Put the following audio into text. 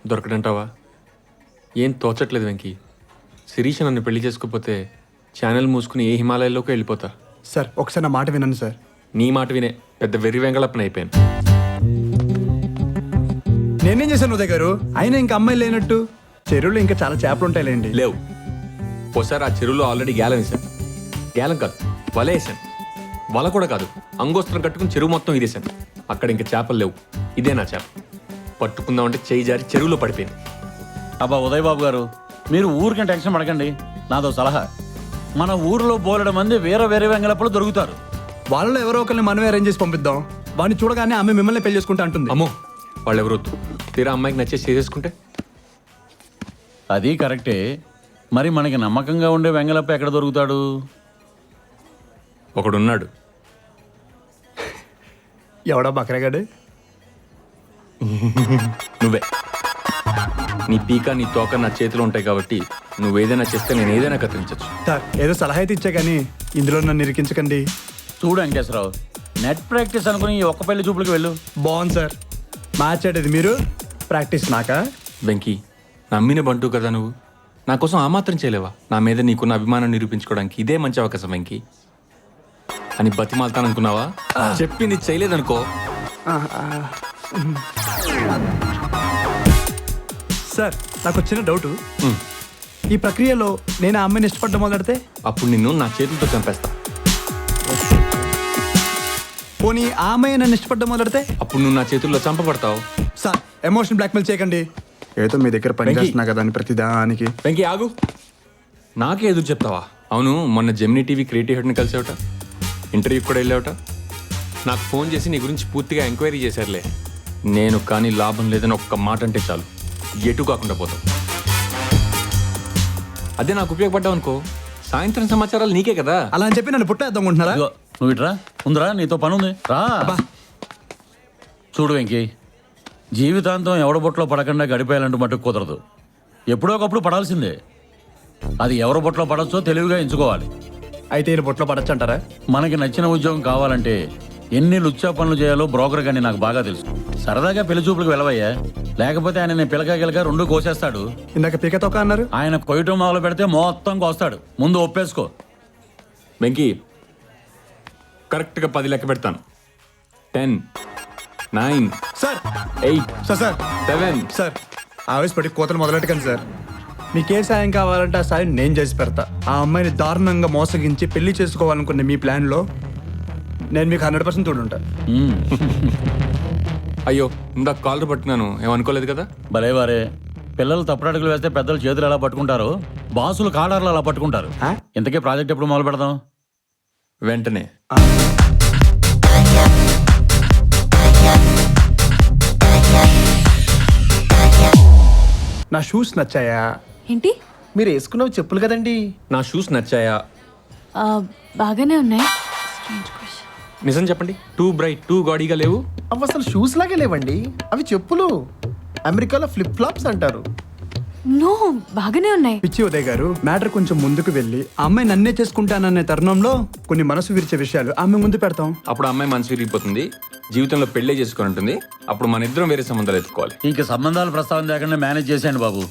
దొరకడంటావా? ఏం తోచట్లేదు వెంకీ. శిరీష నన్ను పెళ్లి చేసుకోకపోతే ఛానల్ మూసుకుని ఏ హిమాలయాల్లోకి వెళ్ళిపోతా. సార్ ఒకసారి నా మాట వినండి సార్. నీ మాట వినే పెద్ద వెర్రి వెంగళప్పన అయిపోయాను. నేనేం చేశాను ఉదయ్ గారు? అయినా ఇంకా అమ్మాయి లేనట్టు చెరువులో ఇంకా చాలా చేపలు ఉంటాయిలేండి. లేవు. ఒకసారి ఆ చెరువులో ఆల్రెడీ గ్యాలం వేశాను. గ్యాలం కాదు, వల వేసాను. వల కూడా కాదు, అంగోస్త్రం కట్టుకుని చెరువు మొత్తం ఇదేశాను. అక్కడ ఇంకా చేపలు లేవు. ఇదే నా చేప. పట్టుకుందామంటే చేయి జారి చెరువులో పడిపోయింది. అబ్బా ఉదయ్ బాబు గారు, మీరు ఊరికే టెన్షన్ పడకండి. నాదో సలహా, మన ఊరిలో బోలెడు మంది వేరే వేరే వెంగళప్పలు దొరుకుతారు. వాళ్ళలో ఎవరో ఒకరిని మనమే అరేంజ్ చేసి పంపిద్దాం. వాడిని చూడగానే ఆమె మిమ్మల్ని పెళ్లి చేసుకుంటా అంటుంది. అమ్మో, వాళ్ళు ఎవరొద్దు. తీరా అమ్మాయికి నచ్చేసి చేసేసుకుంటే అది కరెక్టే. మరి మనకి నమ్మకంగా ఉండే వెంగళప్ప ఎక్కడ దొరుకుతాడు? ఒకడున్నాడు. ఎవడా బకరగాడు? నువ్వే. నీ పీక నీ తోక నా చేతిలో ఉంటాయి కాబట్టి నువ్వేదైనా చేస్తే నేను ఏదైనా కత్తిరించచ్చు. సార్ ఏదో సలహా అయితే ఇచ్చా కానీ ఇందులో నన్ను ఇరికించకండి. చూడు వెంకటేశ్వరరావు, నెట్ ప్రాక్టీస్ అనుకుని ఈ ఒక్క పెళ్లి చూపులకు వెళ్ళు. బాగుంది సార్. మ్యాచ్ ఆడేది మీరు, ప్రాక్టీస్ నాకా? వెంకీ, నమ్మిన బంటూ కదా నువ్వు. నా కోసం ఆ మాత్రం చేయలేవా? నా మీద నీకున్న అభిమానం నిరూపించుకోవడానికి ఇదే మంచి అవకాశం వెంకీ. అని బతిమాలతాననుకున్నావా? చెప్పింది చేయలేదనుకో. సార్ నాకు వచ్చిన డౌటు, ఈ ప్రక్రియలో నేను ఆ అమ్మాయిని ఇష్టపడ్డం మొదలెడితే అప్పుడు నిన్ను నా చేతులతో చంపేస్తా. పోనీ ఆ అమ్మాయి నన్ను ఇష్టపడ్డం మొదలెడితే అప్పుడు నువ్వు నా చేతుల్లో చంపబడతావు. సార్ ఎమోషన్ బ్లాక్మెయిల్ చేయకండి. ఏదో మీ దగ్గర పని చేస్తున్నా కదా అని ప్రతిదానికి. వెంకీ ఆగు. నాకే ఎదురు చెప్తావా? అవును, మొన్న జెమినీ టీవీ క్రియేటివ్ హెడ్ని కలిసావట, ఇంటర్వ్యూకి కూడా వెళ్ళావట. నాకు ఫోన్ చేసి నీ గురించి పూర్తిగా ఎంక్వైరీ చేశారులే. నేను కానీ లాభం లేదని ఒక్క మాట అంటే చాలు, ఎటు కాకుండా పోతావు. అదే నాకు ఉపయోగపడ్డావు అనుకో, సాయంత్రం సమాచారాలు నీకే కదా. అలా అని చెప్పి నన్ను పుట్టేద్దామనుకుంటున్నారా? ఇదిగో, నువ్వు ఇట్రా. ఉందిరా, నీతో పని ఉంది రా. చూడు వెంకీ, జీవితాంతం ఎవడ బొట్లో పడకుండా గడిపేయాలంటూ మటుకు కుదరదు. ఎప్పుడో ఒకప్పుడు పడాల్సిందే. అది ఎవరి బొట్లో పడచ్చో తెలివిగా ఎంచుకోవాలి. అయితే ఈయన బొట్లో పడచ్చు అంటారా? మనకి నచ్చిన ఉద్యోగం కావాలంటే ఎన్ని లుచ్చా పనులు చేయాలో బ్రోకర్ గాని నాకు బాగా తెలుసు. సరదాగా పెళ్లి చూపులకు వెళ్ళవయ్యా, లేకపోతే ఆయన నేను పిలక గిలక రెండు కోసేస్తాడు. ఇందాక పీకతోక అన్నారు. ఆయన కొయ్యటం మొదలు పెడితే మొత్తం కోస్తాడు. ముందు ఒప్పేసుకో. వెంకీ, కరెక్ట్గా 10 లెక్క పెడతాను. 10, 9, సార్ 8, సార్ సార్ 7. సార్ ఆవేశపడి కోతలు మొదలెట్టకండి సార్. మీకే సాయం కావాలంటే ఆ సాయం నేను చేసి పెడతా. ఆ అమ్మాయిని దారుణంగా మోసగించి పెళ్లి చేసుకోవాలనుకునే మీ ప్లాన్లో నేను మీకు 100% తోడుంటా. అయ్యో, ఇందాక కాలర్ పట్టుకున్నాను, ఏమనుకోలేదు కదా. భలేవారే, పిల్లలు తప్పుడడుగులు వేస్తే పెద్దలు చేతులు ఎలా పట్టుకుంటారో బాసులు కాలర్లు అలా పట్టుకుంటారు. ఇంతకీ ప్రాజెక్ట్ ఎప్పుడు మొదలు పెడదాం? వెంటనే. నా షూస్ నచ్చాయా? ఏంటి? మీరు వేసుకున్నవి చెప్పులు కదండి. నా షూస్ నచ్చాయా? బాగానే ఉన్నాయి. నిజం చెప్పండి, టూ బ్రైట్ టూ గాడీగా లేవు. అవి అసలు షూస్ లాగే లేవండి, అవి చెప్పులు. అమెరికాలో ఫ్లిప్ ఫ్లాప్స్ అంటారు. నో, బాగానే ఉన్నాయి. పిచ్చి ఉదయ్ గారు, మ్యాటర్ కొంచెం ముందుకు వెళ్ళి ఆ అమ్మాయి నన్నే చేసుకుంటాననే తరుణంలో కొన్ని మనసు విరిచే విషయాలు ఆమె ముందు పెడతాం. అప్పుడు అమ్మాయి మనసు విరిగిపోతుంది, జీవితంలో పెళ్లే చేసుకుని ఉంటుంది. అప్పుడు మన ఇద్దరం వేరే సంబంధాలు ఎత్తుకోవాలి. ఇంక సంబంధాల ప్రస్తావన లేకుండా మేనేజ్ చేసేయండి బాబు.